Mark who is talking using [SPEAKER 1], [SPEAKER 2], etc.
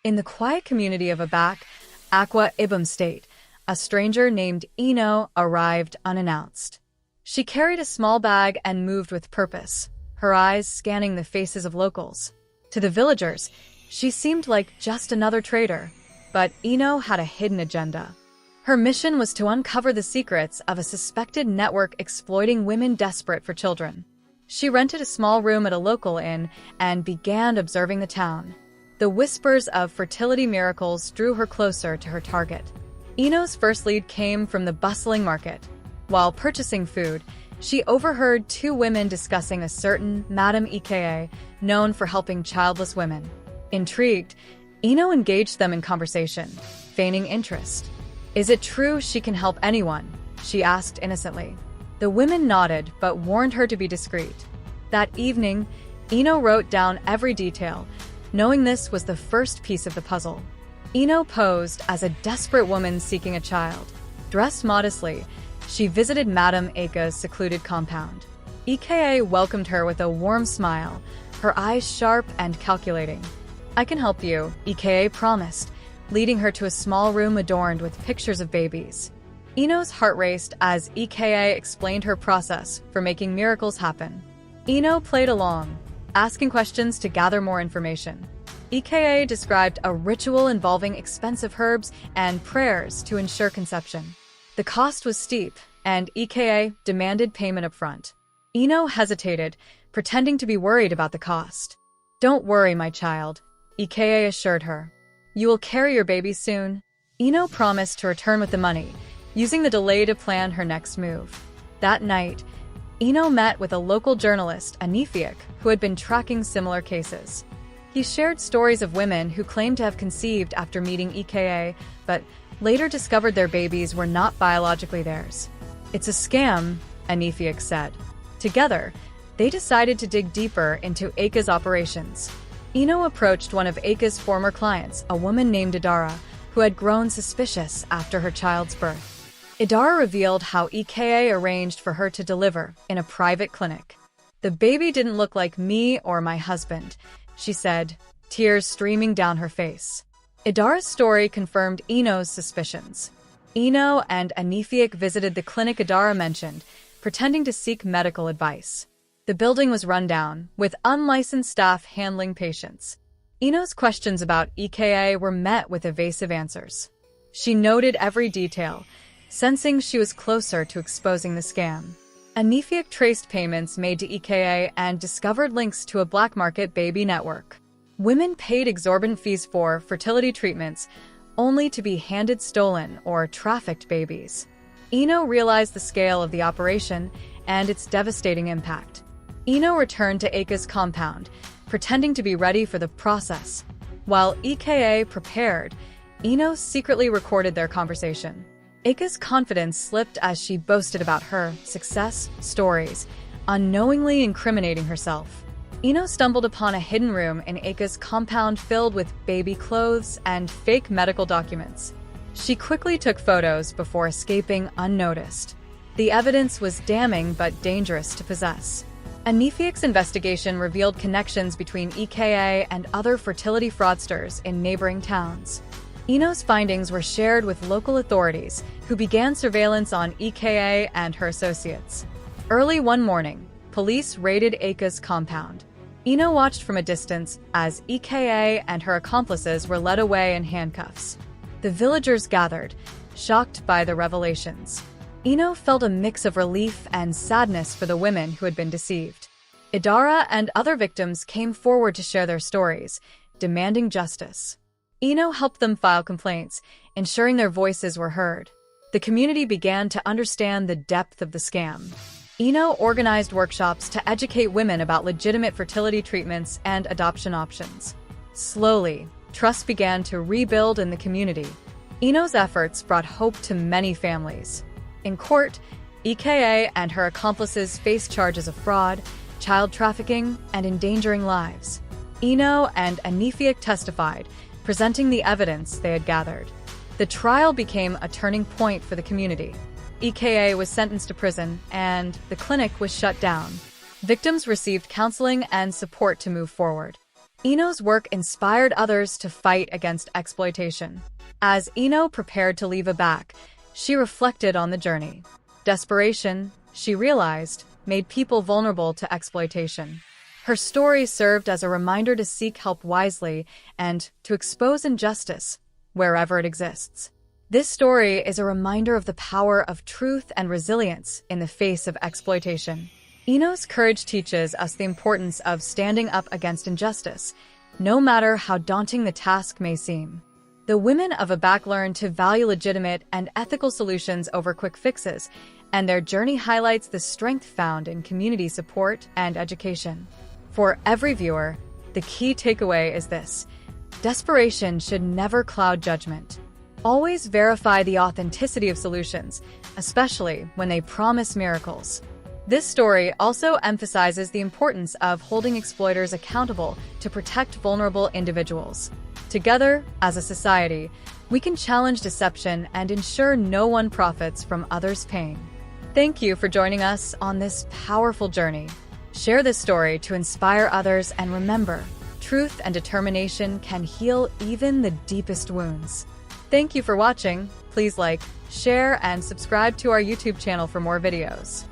[SPEAKER 1] In the quiet community of Abak, Akwa Ibom State, a stranger named Eno arrived unannounced. She carried a small bag and moved with purpose, her eyes scanning the faces of locals. To the villagers, she seemed like just another trader, but Eno had a hidden agenda. Her mission was to uncover the secrets of a suspected network exploiting women desperate for children. She rented a small room at a local inn and began observing the town. The whispers of fertility miracles drew her closer to her target. Eno's first lead came from the bustling market. While purchasing food, she overheard two women discussing a certain Madame Eka, known for helping childless women. Intrigued, Eno engaged them in conversation, feigning interest. "Is it true she can help anyone?" she asked innocently. The women nodded but warned her to be discreet. That evening, Eno wrote down every detail, knowing this was the first piece of the puzzle. Eno posed as a desperate woman seeking a child. Dressed modestly, she visited Madame Eka's secluded compound. Eka welcomed her with a warm smile, her eyes sharp and calculating. "I can help you," Eka promised, leading her to a small room adorned with pictures of babies. Eno's heart raced as Eka explained her process for making miracles happen. Eno played along, asking questions to gather more information. Eka described a ritual involving expensive herbs and prayers to ensure conception. The cost was steep, and Eka demanded payment upfront. Eno hesitated, pretending to be worried about the cost. "Don't worry, my child," Eka assured her. "You will carry your baby soon." Eno promised to return with the money, using the delay to plan her next move. That night, Eno met with a local journalist, Anifiak, who had been tracking similar cases. He shared stories of women who claimed to have conceived after meeting Eka, but later discovered their babies were not biologically theirs. "It's a scam," Anifiak said. Together, they decided to dig deeper into Eka's operations. Eno approached one of Eka's former clients, a woman named Idara, who had grown suspicious after her child's birth. Idara revealed how Eka arranged for her to deliver in a private clinic. "The baby didn't look like me or my husband," she said, tears streaming down her face. Idara's story confirmed Eno's suspicions. Eno and Anifiak visited the clinic Idara mentioned, pretending to seek medical advice. The building was run down, with unlicensed staff handling patients. Eno's questions about Eka were met with evasive answers. She noted every detail, sensing she was closer to exposing the scam. Anifiak traced payments made to Eka and discovered links to a black market baby network. Women paid exorbitant fees for fertility treatments, only to be handed stolen or trafficked babies. Eno realized the scale of the operation and its devastating impact. Eno returned to Eka's compound, pretending to be ready for the process. While Eka prepared, Eno secretly recorded their conversation. Eka's confidence slipped as she boasted about her success stories, unknowingly incriminating herself. Eno stumbled upon a hidden room in Eka's compound filled with baby clothes and fake medical documents. She quickly took photos before escaping unnoticed. The evidence was damning but dangerous to possess. Anifiak's investigation revealed connections between Eka and other fertility fraudsters in neighboring towns. Eno's findings were shared with local authorities, who began surveillance on Eka and her associates. Early one morning, police raided Eka's compound. Eno watched from a distance as Eka and her accomplices were led away in handcuffs. The villagers gathered, shocked by the revelations. Eno felt a mix of relief and sadness for the women who had been deceived. Idara and other victims came forward to share their stories, demanding justice. Eno helped them file complaints, ensuring their voices were heard. The community began to understand the depth of the scam. Eno organized workshops to educate women about legitimate fertility treatments and adoption options. Slowly, trust began to rebuild in the community. Eno's efforts brought hope to many families. In court, Eka and her accomplices faced charges of fraud, child trafficking, and endangering lives. Eno and Anifiak testified, presenting the evidence they had gathered. The trial became a turning point for the community. Eka was sentenced to prison, and the clinic was shut down. Victims received counseling and support to move forward. Ino's work inspired others to fight against exploitation. As Ino prepared to leave Abak, she reflected on the journey. Desperation, she realized, made people vulnerable to exploitation. Her story served as a reminder to seek help wisely and to expose injustice wherever it exists. This story is a reminder of the power of truth and resilience in the face of exploitation. Ino's courage teaches us the importance of standing up against injustice, no matter how daunting the task may seem. The women of Abak learned to value legitimate and ethical solutions over quick fixes, and their journey highlights the strength found in community support and education. For every viewer, the key takeaway is this: desperation should never cloud judgment. Always verify the authenticity of solutions, especially when they promise miracles. This story also emphasizes the importance of holding exploiters accountable to protect vulnerable individuals. Together, as a society, we can challenge deception and ensure no one profits from others' pain. Thank you for joining us on this powerful journey. Share this story to inspire others, and remember, truth and determination can heal even the deepest wounds. Thank you for watching. Please like, share, and subscribe to our YouTube channel for more videos.